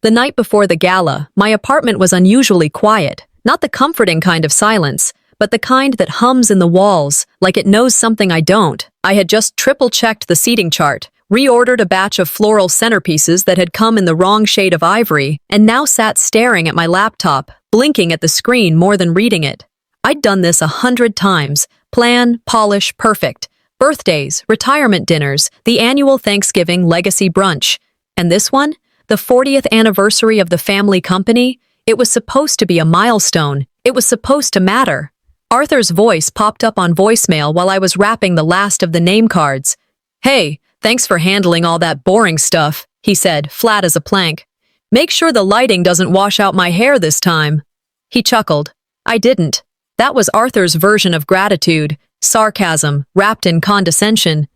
The night before the gala, my apartment was unusually quiet, not the comforting kind of silence, but the kind that hums in the walls, like it knows something I don't. I had just triple-checked the seating chart, reordered a batch of floral centerpieces that had come in the wrong shade of ivory, and now sat staring at my laptop, blinking at the screen more than reading it. I'd done this 100 times. Plan, polish, perfect. Birthdays, retirement dinners, the annual Thanksgiving legacy brunch. And this one? The 40th anniversary of the family company? It was supposed to be a milestone. It was supposed to matter. Arthur's voice popped up on voicemail while I was wrapping the last of the name cards. "Hey, thanks for handling all that boring stuff," he said, flat as a plank. "Make sure the lighting doesn't wash out my hair this time." He chuckled. I didn't. That was Arthur's version of gratitude, sarcasm, wrapped in condescension.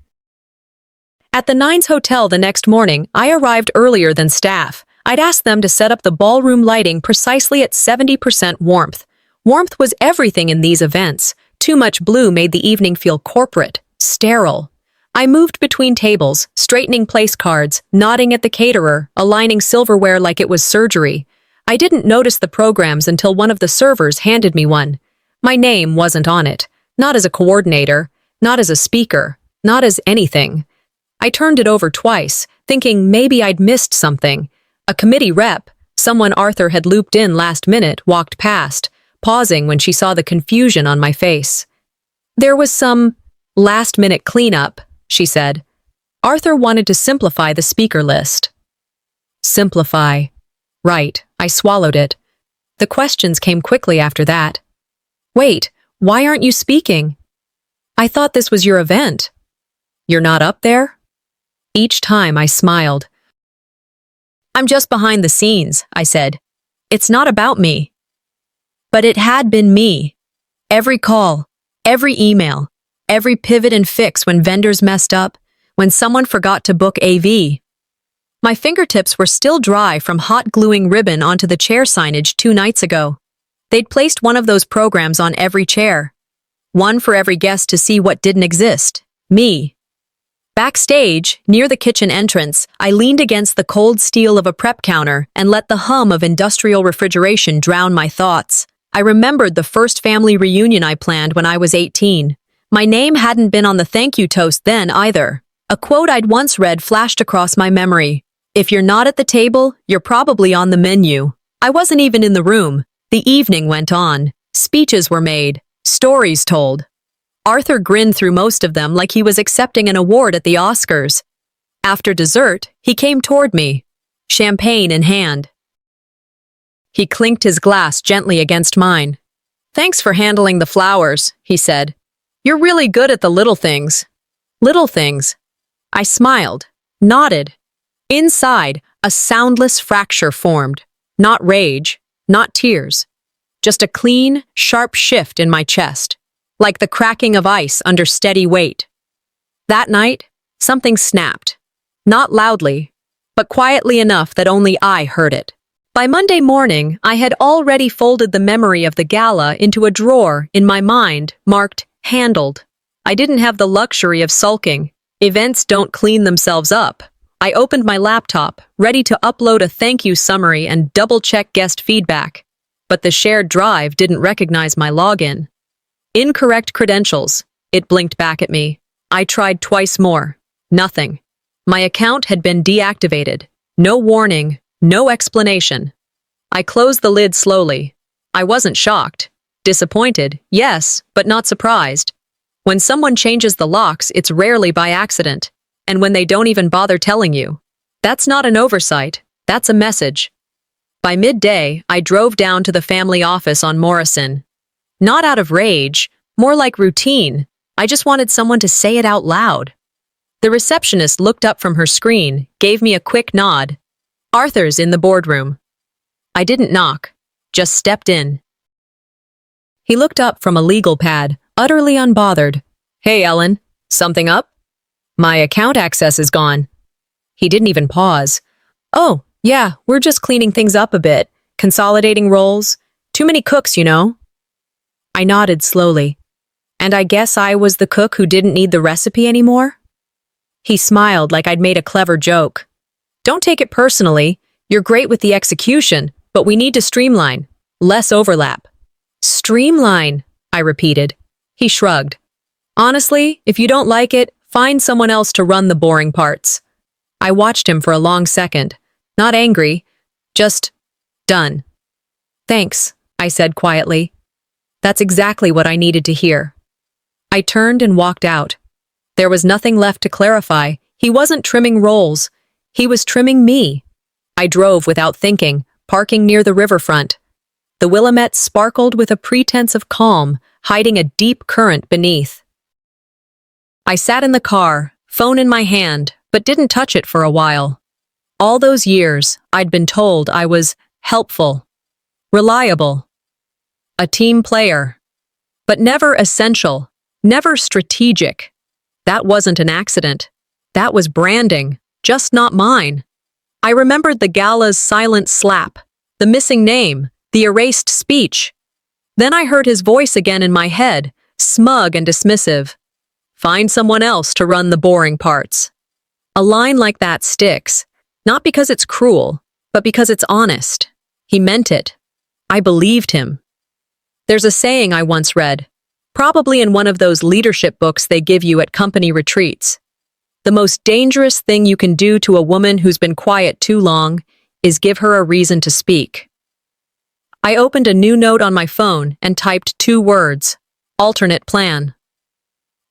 At the Nines Hotel the next morning, I arrived earlier than staff. I'd asked them to set up the ballroom lighting precisely at 70% warmth. Warmth was everything in these events. Too much blue made the evening feel corporate, sterile. I moved between tables, straightening place cards, nodding at the caterer, aligning silverware like it was surgery. I didn't notice the programs until one of the servers handed me one. My name wasn't on it. Not as a coordinator, not as a speaker, not as anything. I turned it over twice, thinking maybe I'd missed something. A committee rep, someone Arthur had looped in last minute, walked past, pausing when she saw the confusion on my face. "There was some last-minute cleanup," she said. Arthur wanted to simplify the speaker list. Simplify. Right, I swallowed it. The questions came quickly after that. "Wait, why aren't you speaking? I thought this was your event. You're not up there?" Each time I smiled. "I'm just behind the scenes," I said. "It's not about me." But it had been me. Every call, every email, every pivot and fix when vendors messed up, when someone forgot to book AV. My fingertips were still dry from hot gluing ribbon onto the chair signage 2 nights ago. They'd placed one of those programs on every chair. One for every guest to see what didn't exist. Me. Backstage, near the kitchen entrance, I leaned against the cold steel of a prep counter and let the hum of industrial refrigeration drown my thoughts. I remembered the first family reunion I planned when I was 18. My name hadn't been on the thank you toast then either. A quote I'd once read flashed across my memory. "If you're not at the table, you're probably on the menu." I wasn't even in the room. The evening went on. Speeches were made. Stories told. Arthur grinned through most of them like he was accepting an award at the Oscars. After dessert, he came toward me, champagne in hand. He clinked his glass gently against mine. "Thanks for handling the flowers," he said. "You're really good at the little things." Little things. I smiled, nodded. Inside, a soundless fracture formed. Not rage, not tears. Just a clean, sharp shift in my chest, like the cracking of ice under steady weight. That night, something snapped. Not loudly, but quietly enough that only I heard it. By Monday morning, I had already folded the memory of the gala into a drawer in my mind, marked handled. I didn't have the luxury of sulking. Events don't clean themselves up. I opened my laptop, ready to upload a thank you summary and double-check guest feedback. But the shared drive didn't recognize my login. "Incorrect credentials," it blinked back at me. I tried twice more. Nothing. My account had been deactivated. No warning, no explanation. I closed the lid slowly. I wasn't shocked. Disappointed, yes, but not surprised. When someone changes the locks, it's rarely by accident. And when they don't even bother telling you. That's not an oversight. That's a message. By midday, I drove down to the family office on Morrison. Not out of rage, more like routine. I just wanted someone to say it out loud. The receptionist looked up from her screen, gave me a quick nod. "Arthur's in the boardroom." I didn't knock, just stepped in. He looked up from a legal pad, utterly unbothered. "Hey, Ellen, something up?" "My account access is gone." He didn't even pause. "Oh, yeah, we're just cleaning things up a bit, consolidating roles. Too many cooks, you know." I nodded slowly. "And I guess I was the cook who didn't need the recipe anymore?" He smiled like I'd made a clever joke. "Don't take it personally. You're great with the execution, but we need to streamline. Less overlap. Streamline, I repeated. He shrugged. Honestly, if you don't like it, find someone else to run the boring parts. I watched him for a long second. Not angry, just done. Thanks, I said quietly. That's exactly what I needed to hear. I turned and walked out. There was nothing left to clarify. He wasn't trimming rolls. He was trimming me. I drove without thinking, parking near the riverfront. The Willamette sparkled with a pretense of calm, hiding a deep current beneath. I sat in the car, phone in my hand, but didn't touch it for a while. All those years, I'd been told I was helpful, reliable, a team player, but never essential, never strategic. That wasn't an accident. That was branding, just not mine. I remembered the gala's silent slap, the missing name, the erased speech. Then I heard his voice again in my head, smug and dismissive. Find someone else to run the boring parts. A line like that sticks, not because it's cruel, but because it's honest. He meant it. I believed him. There's a saying I once read, probably in one of those leadership books they give you at company retreats. The most dangerous thing you can do to a woman who's been quiet too long is give her a reason to speak. I opened a new note on my phone and typed 2 words, alternate plan.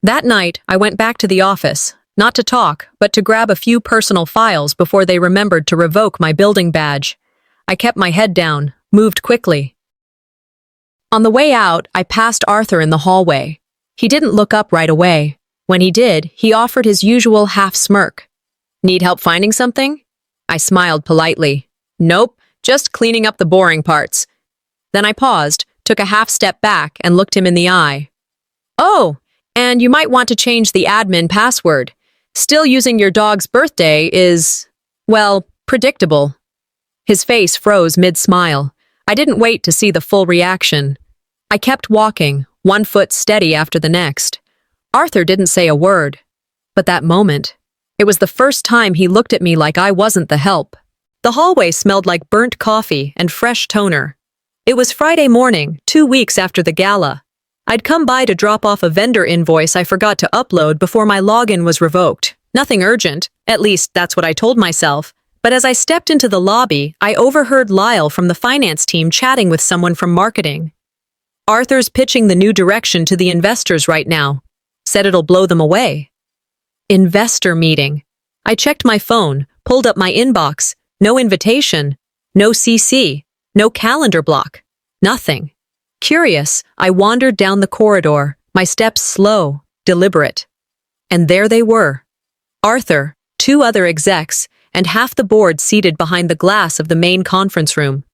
That night, I went back to the office, not to talk, but to grab a few personal files before they remembered to revoke my building badge. I kept my head down, moved quickly. On the way out, I passed Arthur in the hallway. He didn't look up right away. When he did, he offered his usual half smirk. Need help finding something? I smiled politely. Nope, just cleaning up the boring parts. Then I paused, took a half step back, and looked him in the eye. Oh, and you might want to change the admin password. Still using your dog's birthday is, well, predictable. His face froze mid-smile. I didn't wait to see the full reaction. I kept walking, one foot steady after the next. Arthur didn't say a word. But that moment, it was the first time he looked at me like I wasn't the help. The hallway smelled like burnt coffee and fresh toner. It was Friday morning, 2 weeks after the gala. I'd come by to drop off a vendor invoice I forgot to upload before my login was revoked. Nothing urgent, at least that's what I told myself. But as I stepped into the lobby, I overheard Lyle from the finance team chatting with someone from marketing. Arthur's pitching the new direction to the investors right now. Said it'll blow them away. Investor meeting. I checked my phone, pulled up my inbox. No invitation, no CC, no calendar block. Nothing. Curious, I wandered down the corridor, my steps slow, deliberate. And there they were. Arthur, 2 other execs, and half the board seated behind the glass of the main conference room.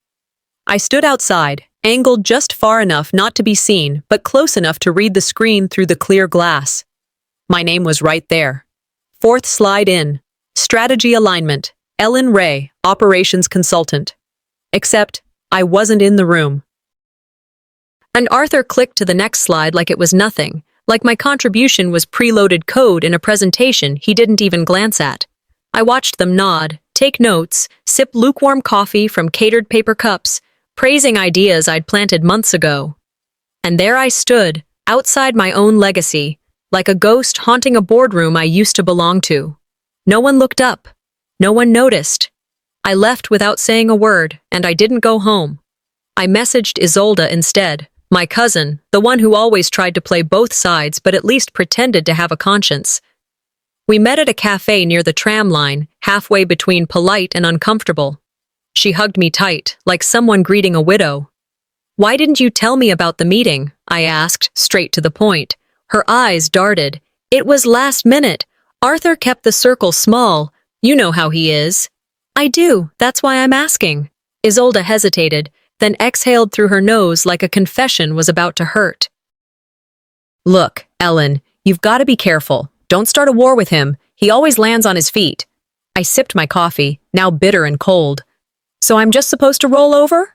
I stood outside, angled just far enough not to be seen, but close enough to read the screen through the clear glass. My name was right there. 4th slide in. Strategy alignment. Ellen Ray, operations consultant. Except, I wasn't in the room. And Arthur clicked to the next slide like it was nothing, like my contribution was preloaded code in a presentation he didn't even glance at. I watched them nod, take notes, sip lukewarm coffee from catered paper cups, praising ideas I'd planted months ago. And there I stood, outside my own legacy, like a ghost haunting a boardroom I used to belong to. No one looked up. No one noticed. I left without saying a word, and I didn't go home. I messaged Isolde instead, my cousin, the one who always tried to play both sides but at least pretended to have a conscience. We met at a cafe near the tram line, halfway between polite and uncomfortable. She hugged me tight, like someone greeting a widow. Why didn't you tell me about the meeting? I asked, straight to the point. Her eyes darted. It was last minute. Arthur kept the circle small. You know how he is. I do, that's why I'm asking. Isolde hesitated, then exhaled through her nose like a confession was about to hurt. Look, Ellen, you've got to be careful. Don't start a war with him. He always lands on his feet. I sipped my coffee, now bitter and cold. So I'm just supposed to roll over?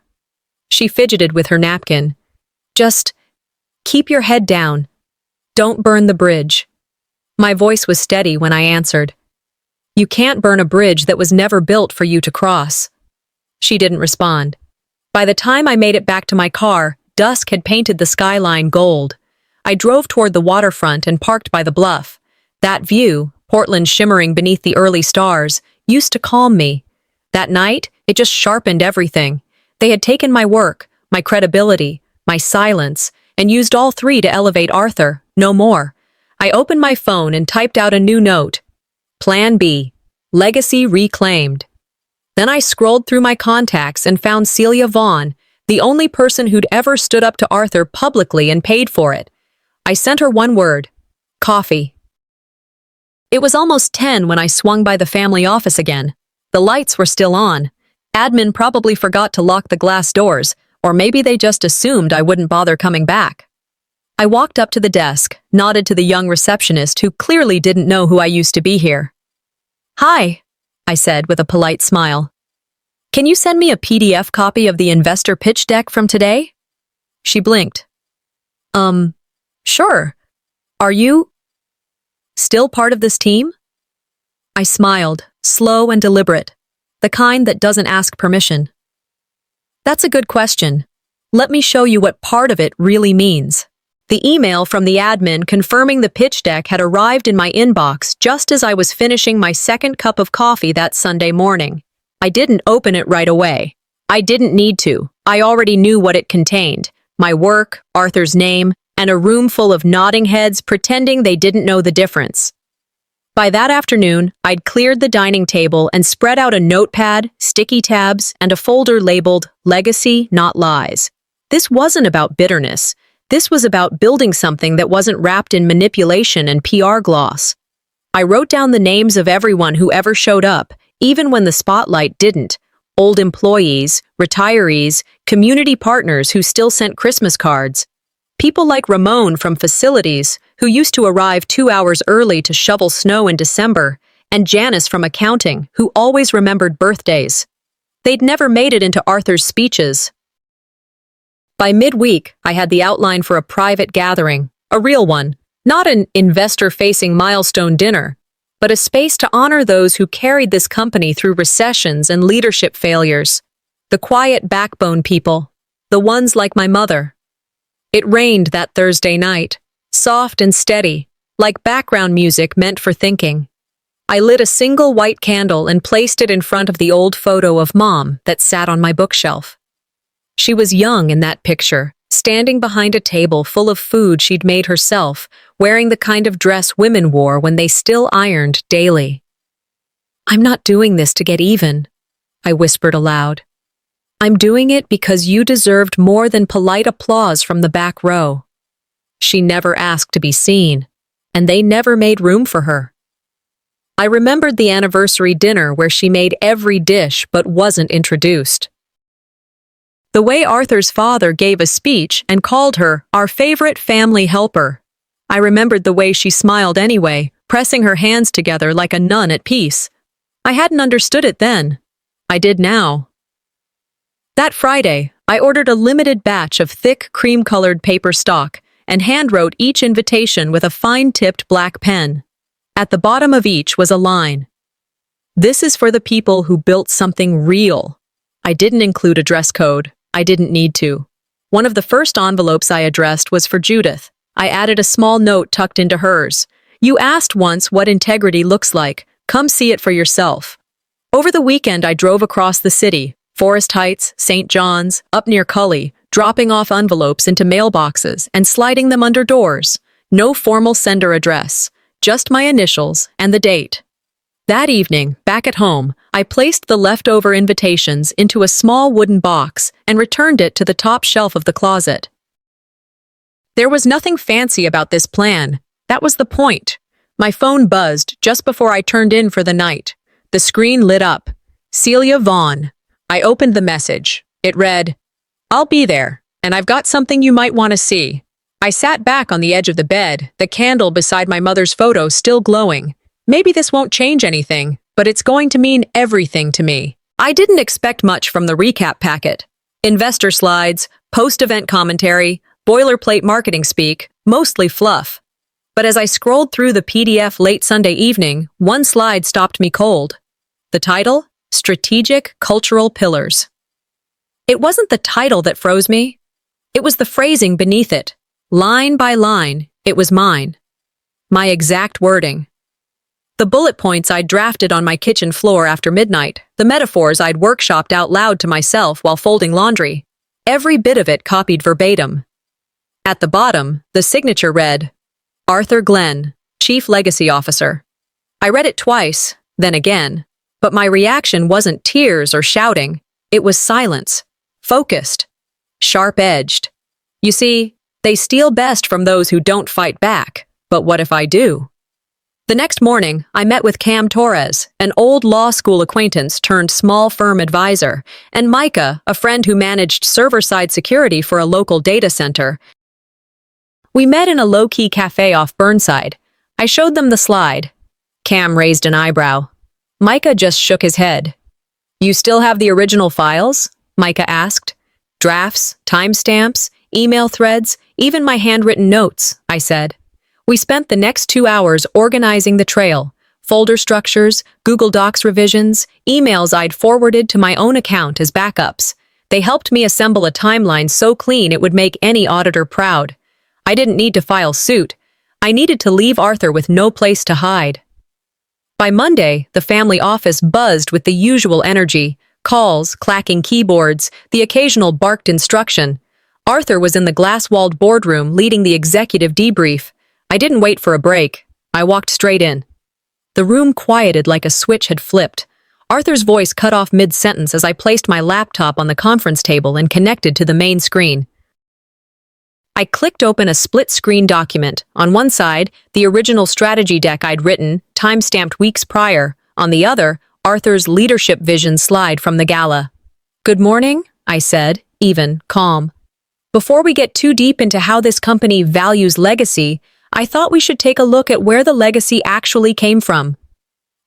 She fidgeted with her napkin. Just keep your head down. Don't burn the bridge. My voice was steady when I answered. You can't burn a bridge that was never built for you to cross. She didn't respond. By the time I made it back to my car, dusk had painted the skyline gold. I drove toward the waterfront and parked by the bluff. That view, Portland shimmering beneath the early stars, used to calm me. That night, it just sharpened everything. They had taken my work, my credibility, my silence, and used all three to elevate Arthur, no more. I opened my phone and typed out a new note. Plan B. Legacy reclaimed. Then I scrolled through my contacts and found Celia Vaughn, the only person who'd ever stood up to Arthur publicly and paid for it. I sent her one word. Coffee. It was almost 10 when I swung by the family office again. The lights were still on. Admin probably forgot to lock the glass doors, or maybe they just assumed I wouldn't bother coming back. I walked up to the desk, nodded to the young receptionist who clearly didn't know who I used to be here. Hi, I said with a polite smile. Can you send me a PDF copy of the investor pitch deck from today? She blinked. Sure. Are you still part of this team? I smiled, slow and deliberate, the kind that doesn't ask permission. That's a good question. Let me show you what part of it really means. The email from the admin confirming the pitch deck had arrived in my inbox just as I was finishing my second cup of coffee that Sunday morning. I didn't open it right away. I didn't need to. I already knew what it contained. My work, Arthur's name, and a room full of nodding heads pretending they didn't know the difference. By that afternoon, I'd cleared the dining table and spread out a notepad, sticky tabs, and a folder labeled Legacy, Not Lies. This wasn't about bitterness. This was about building something that wasn't wrapped in manipulation and PR gloss. I wrote down the names of everyone who ever showed up, even when the spotlight didn't. Old employees, retirees, community partners who still sent Christmas cards. People like Ramon from facilities, who used to arrive 2 hours early to shovel snow in December, and Janice from accounting, who always remembered birthdays. They'd never made it into Arthur's speeches. By midweek, I had the outline for a private gathering, a real one, not an investor-facing milestone dinner, but a space to honor those who carried this company through recessions and leadership failures. The quiet backbone people, the ones like my mother. It rained that Thursday night, soft and steady, like background music meant for thinking. I lit a single white candle and placed it in front of the old photo of Mom that sat on my bookshelf. She was young in that picture, standing behind a table full of food she'd made herself, wearing the kind of dress women wore when they still ironed daily. "I'm not doing this to get even," I whispered aloud. "I'm doing it because you deserved more than polite applause from the back row." She never asked to be seen, and they never made room for her. I remembered the anniversary dinner where she made every dish but wasn't introduced. The way Arthur's father gave a speech and called her our favorite family helper. I remembered the way she smiled anyway, pressing her hands together like a nun at peace. I hadn't understood it then. I did now. That Friday, I ordered a limited batch of thick, cream-colored paper stock and handwrote each invitation with a fine-tipped black pen. At the bottom of each was a line. "This is for the people who built something real." I didn't include a dress code. I didn't need to. One of the first envelopes I addressed was for Judith. I added a small note tucked into hers. "You asked once what integrity looks like. Come see it for yourself." Over the weekend, I drove across the city, Forest Heights, St. John's, up near Cully, dropping off envelopes into mailboxes and sliding them under doors. No formal sender address, just my initials and the date. That evening, back at home, I placed the leftover invitations into a small wooden box and returned it to the top shelf of the closet. There was nothing fancy about this plan. That was the point. My phone buzzed just before I turned in for the night. The screen lit up. Celia Vaughn. I opened the message. It read, "I'll be there, and I've got something you might want to see." I sat back on the edge of the bed, the candle beside my mother's photo still glowing. Maybe this won't change anything, but it's going to mean everything to me. I didn't expect much from the recap packet. Investor slides, post-event commentary, boilerplate marketing speak, mostly fluff. But as I scrolled through the PDF late Sunday evening, one slide stopped me cold. The title? Strategic Cultural Pillars. It wasn't the title that froze me. It was the phrasing beneath it. Line by line, it was mine. My exact wording. The bullet points I'd drafted on my kitchen floor after midnight, the metaphors I'd workshopped out loud to myself while folding laundry. Every bit of it copied verbatim. At the bottom, the signature read, Arthur Glenn, Chief Legacy Officer. I read it twice, then again, but my reaction wasn't tears or shouting. It was silence, focused, sharp-edged. You see, they steal best from those who don't fight back, but what if I do? The next morning, I met with Cam Torres, an old law school acquaintance turned small firm advisor, and Micah, a friend who managed server-side security for a local data center. We met in a low-key cafe off Burnside. I showed them the slide. Cam raised an eyebrow. Micah just shook his head. You still have the original files? Micah asked. Drafts, timestamps, email threads, even my handwritten notes, I said. We spent the next 2 hours organizing the trail, folder structures, Google Docs revisions, emails I'd forwarded to my own account as backups. They helped me assemble a timeline so clean it would make any auditor proud. I didn't need to file suit. I needed to leave Arthur with no place to hide. By Monday, the family office buzzed with the usual energy, calls, clacking keyboards, the occasional barked instruction. Arthur was in the glass-walled boardroom leading the executive debrief. I didn't wait for a break. I walked straight in. The room quieted like a switch had flipped. Arthur's voice cut off mid-sentence as I placed my laptop on the conference table and connected to the main screen. I clicked open a split-screen document. On one side, the original strategy deck I'd written, time-stamped weeks prior. On the other, Arthur's leadership vision slide from the gala. Good morning, I said, even, calm. Before we get too deep into how this company values legacy, I thought we should take a look at where the legacy actually came from.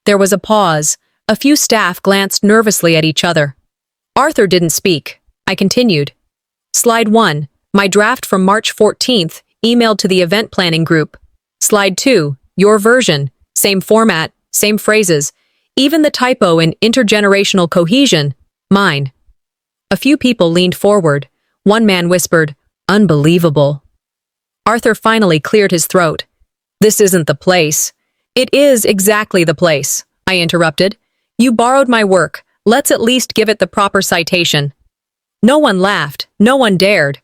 There was a pause. A few staff glanced nervously at each other. Arthur didn't speak. I continued. Slide 1, my draft from March 14th, emailed to the event planning group. Slide 2, your version, same format, same phrases, even the typo in intergenerational cohesion, mine. A few people leaned forward. One man whispered, unbelievable. Arthur finally cleared his throat. This isn't the place. It is exactly the place, I interrupted. You borrowed my work. Let's at least give it the proper citation. No one laughed. No one dared.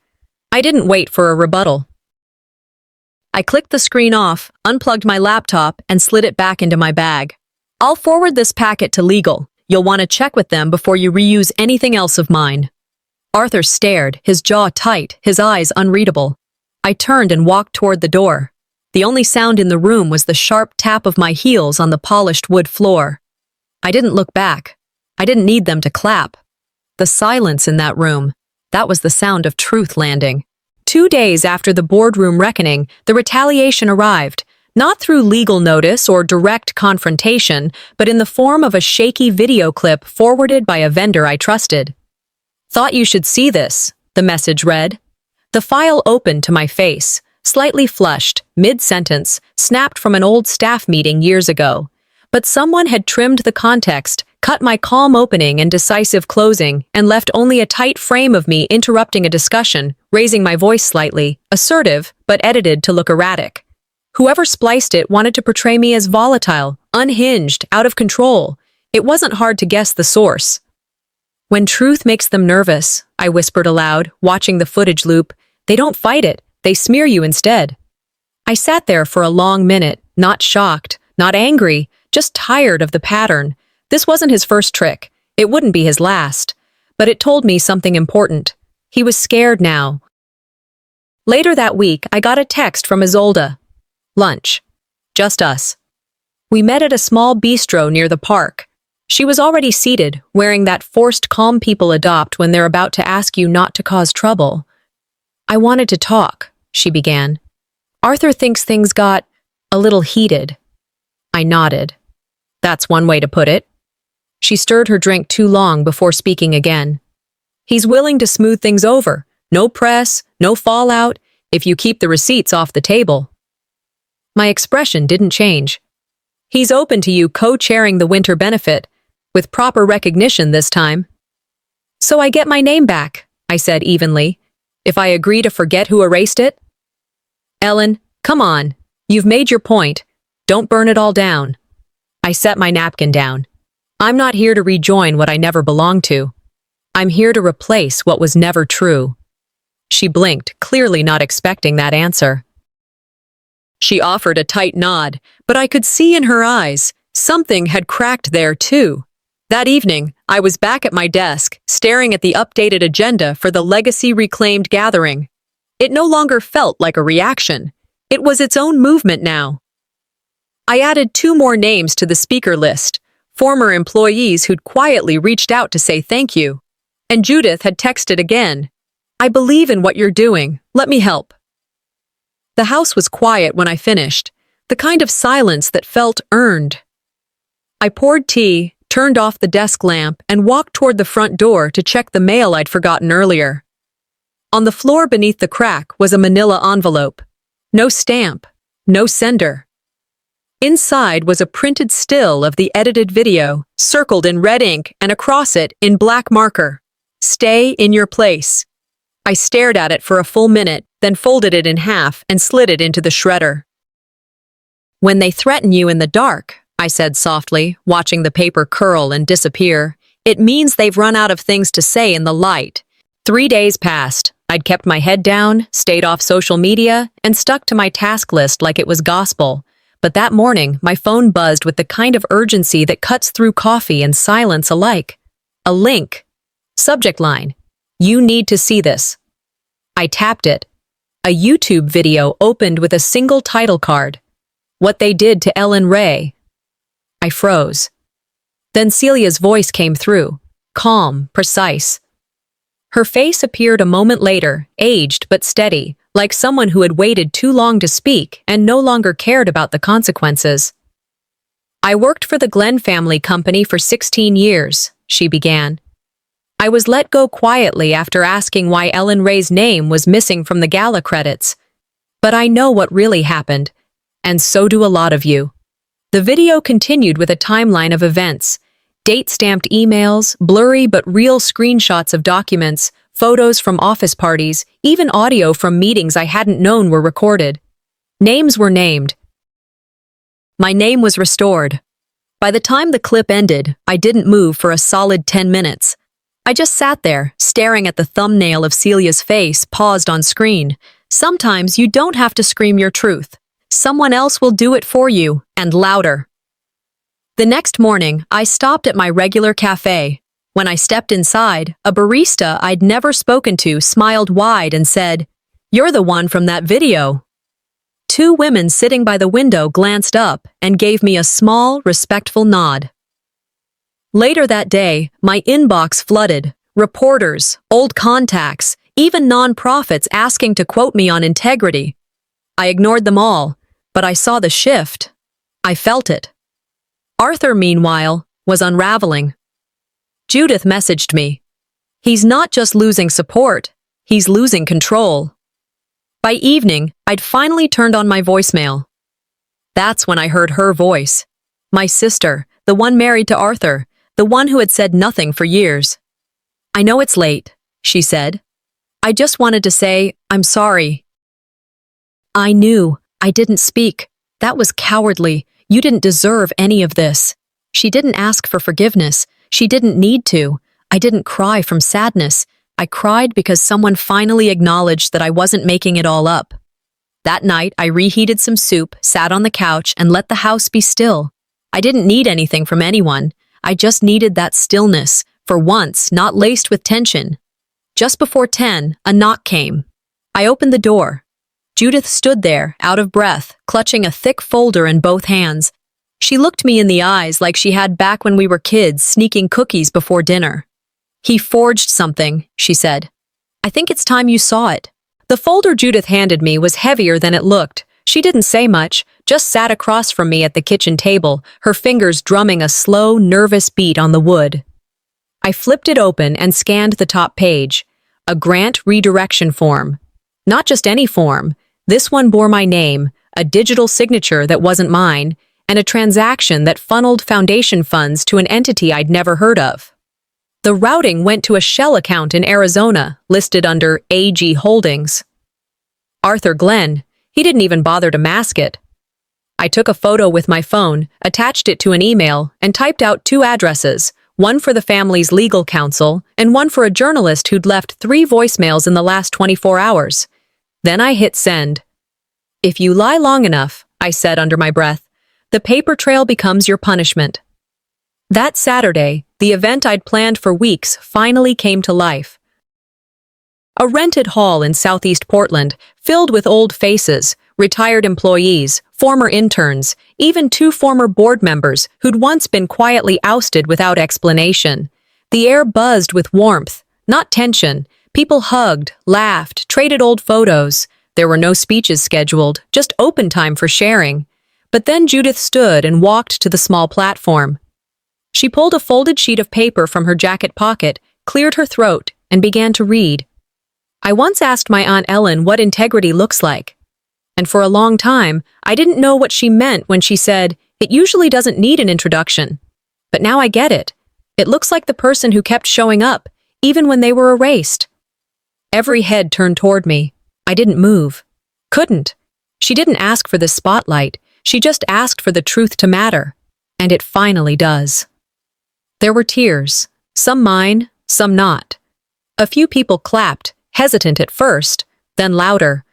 I didn't wait for a rebuttal. I clicked the screen off, unplugged my laptop, and slid it back into my bag. I'll forward this packet to legal. You'll want to check with them before you reuse anything else of mine. Arthur stared, his jaw tight, his eyes unreadable. I turned and walked toward the door. The only sound in the room was the sharp tap of my heels on the polished wood floor. I didn't look back. I didn't need them to clap. The silence in that room, that was the sound of truth landing. 2 days after the boardroom reckoning, the retaliation arrived, not through legal notice or direct confrontation, but in the form of a shaky video clip forwarded by a vendor I trusted. Thought you should see this, the message read. The file opened to my face, slightly flushed, mid-sentence, snapped from an old staff meeting years ago. But someone had trimmed the context, cut my calm opening and decisive closing, and left only a tight frame of me interrupting a discussion, raising my voice slightly, assertive, but edited to look erratic. Whoever spliced it wanted to portray me as volatile, unhinged, out of control. It wasn't hard to guess the source. When truth makes them nervous, I whispered aloud, watching the footage loop, they don't fight it, they smear you instead. I sat there for a long minute, not shocked, not angry, just tired of the pattern. This wasn't his first trick. It wouldn't be his last. But it told me something important. He was scared now. Later that week, I got a text from Isolde. Lunch. Just us. We met at a small bistro near the park. She was already seated, wearing that forced calm people adopt when they're about to ask you not to cause trouble. I wanted to talk, she began. Arthur thinks things got a little heated. I nodded. That's one way to put it. She stirred her drink too long before speaking again. He's willing to smooth things over. No press, no fallout, if you keep the receipts off the table. My expression didn't change. He's open to you co-chairing the winter benefit, with proper recognition this time. So I get my name back, I said evenly, if I agree to forget who erased it? Ellen, come on. You've made your point. Don't burn it all down. I set my napkin down. I'm not here to rejoin what I never belonged to. I'm here to replace what was never true. She blinked, clearly not expecting that answer. She offered a tight nod, but I could see in her eyes something had cracked there too. That evening, I was back at my desk, staring at the updated agenda for the Legacy Reclaimed gathering. It no longer felt like a reaction. It was its own movement now. I added 2 more names to the speaker list, former employees who'd quietly reached out to say thank you. And Judith had texted again. I believe in what you're doing. Let me help. The house was quiet when I finished, the kind of silence that felt earned. I poured tea, turned off the desk lamp, and walked toward the front door to check the mail I'd forgotten earlier. On the floor beneath the crack was a manila envelope. No stamp, no sender. Inside was a printed still of the edited video, circled in red ink and across it in black marker. Stay in your place. I stared at it for a full minute, then folded it in half and slid it into the shredder. When they threaten you in the dark, I said softly, watching the paper curl and disappear, it means they've run out of things to say in the light. 3 days passed. I'd kept my head down, stayed off social media, and stuck to my task list like it was gospel. But that morning, my phone buzzed with the kind of urgency that cuts through coffee and silence alike. A link. Subject line. You need to see this. I tapped it. A YouTube video opened with a single title card. What they did to Ellen Ray. I froze. Then Celia's voice came through, calm, precise. Her face appeared a moment later, aged but steady, like someone who had waited too long to speak and no longer cared about the consequences. I worked for the Glenn family company for 16 years, she began. I was let go quietly after asking why Ellen Ray's name was missing from the gala credits. But I know what really happened, and so do a lot of you. The video continued with a timeline of events, date-stamped emails, blurry but real screenshots of documents, photos from office parties, even audio from meetings I hadn't known were recorded. Names were named. My name was restored. By the time the clip ended, I didn't move for a solid 10 minutes. I just sat there, staring at the thumbnail of Celia's face paused on screen. Sometimes you don't have to scream your truth. Someone else will do it for you, and louder. The next morning, I stopped at my regular cafe. When I stepped inside, a barista I'd never spoken to smiled wide and said, "You're the one from that video." 2 women sitting by the window glanced up and gave me a small, respectful nod. Later that day, my inbox flooded. Reporters, old contacts, even nonprofits asking to quote me on integrity. I ignored them all, but I saw the shift. I felt it. Arthur, meanwhile, was unraveling. Judith messaged me. He's not just losing support, he's losing control. By evening, I'd finally turned on my voicemail. That's when I heard her voice. My sister, the one married to Arthur, the one who had said nothing for years. "I know it's late," she said. "I just wanted to say, I'm sorry." I knew. I didn't speak. That was cowardly. You didn't deserve any of this. She didn't ask for forgiveness. She didn't need to. I didn't cry from sadness. I cried because someone finally acknowledged that I wasn't making it all up. That night, I reheated some soup, sat on the couch, and let the house be still. I didn't need anything from anyone. I just needed that stillness, for once, not laced with tension. Just before 10, a knock came. I opened the door. Judith stood there, out of breath, clutching a thick folder in both hands. She looked me in the eyes like she had back when we were kids, sneaking cookies before dinner. "He forged something," she said. "I think it's time you saw it." The folder Judith handed me was heavier than it looked. She didn't say much, just sat across from me at the kitchen table, her fingers drumming a slow, nervous beat on the wood. I flipped it open and scanned the top page. A grant redirection form. Not just any form. This one bore my name, a digital signature that wasn't mine, and a transaction that funneled foundation funds to an entity I'd never heard of. The routing went to a shell account in Arizona, listed under AG Holdings. Arthur Glenn, he didn't even bother to mask it. I took a photo with my phone, attached it to an email, and typed out 2 addresses, one for the family's legal counsel and one for a journalist who'd left 3 voicemails in the last 24 hours. Then I hit send. "If you lie long enough," I said under my breath, "the paper trail becomes your punishment." That Saturday, the event I'd planned for weeks finally came to life. A rented hall in southeast Portland, filled with old faces, retired employees, former interns, even 2 former board members who'd once been quietly ousted without explanation. The air buzzed with warmth, not tension. People hugged, laughed, traded old photos. There were no speeches scheduled, just open time for sharing. But then Judith stood and walked to the small platform. She pulled a folded sheet of paper from her jacket pocket, cleared her throat, and began to read. "I once asked my Aunt Ellen what integrity looks like. And for a long time, I didn't know what she meant when she said, 'It usually doesn't need an introduction.' But now I get it. It looks like the person who kept showing up, even when they were erased." Every head turned toward me. I didn't move. Couldn't. She didn't ask for this spotlight. She just asked for the truth to matter. And it finally does. There were tears, some mine, some not. A few people clapped, hesitant at first, then louder.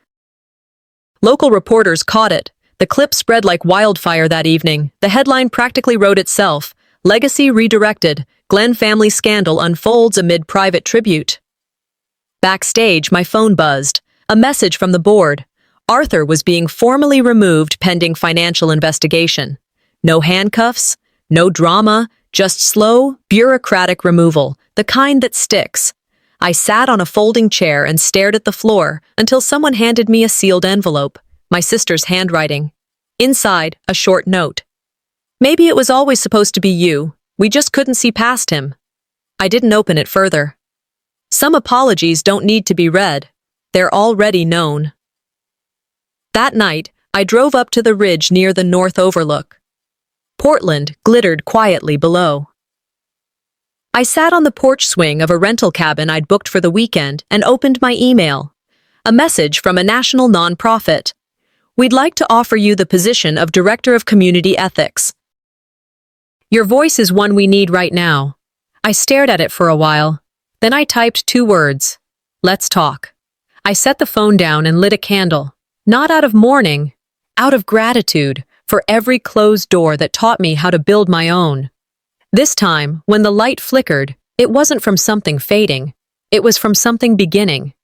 Local reporters caught it. The clip spread like wildfire that evening. The headline practically wrote itself. "Legacy redirected. Glenn family scandal unfolds amid private tribute." Backstage, my phone buzzed. A message from the board. Arthur was being formally removed pending financial investigation. No handcuffs, no drama, just slow, bureaucratic removal, the kind that sticks. I sat on a folding chair and stared at the floor until someone handed me a sealed envelope, my sister's handwriting. Inside, a short note. "Maybe it was always supposed to be you. We just couldn't see past him." I didn't open it further. Some apologies don't need to be read. They're already known. That night, I drove up to the ridge near the North Overlook. Portland glittered quietly below. I sat on the porch swing of a rental cabin I'd booked for the weekend and opened my email. A message from a national nonprofit. "We'd like to offer you the position of Director of Community Ethics. Your voice is one we need right now." I stared at it for a while. Then I typed 2 words. "Let's talk." I set the phone down and lit a candle. Not out of mourning, out of gratitude for every closed door that taught me how to build my own. This time, when the light flickered, it wasn't from something fading. It was from something beginning.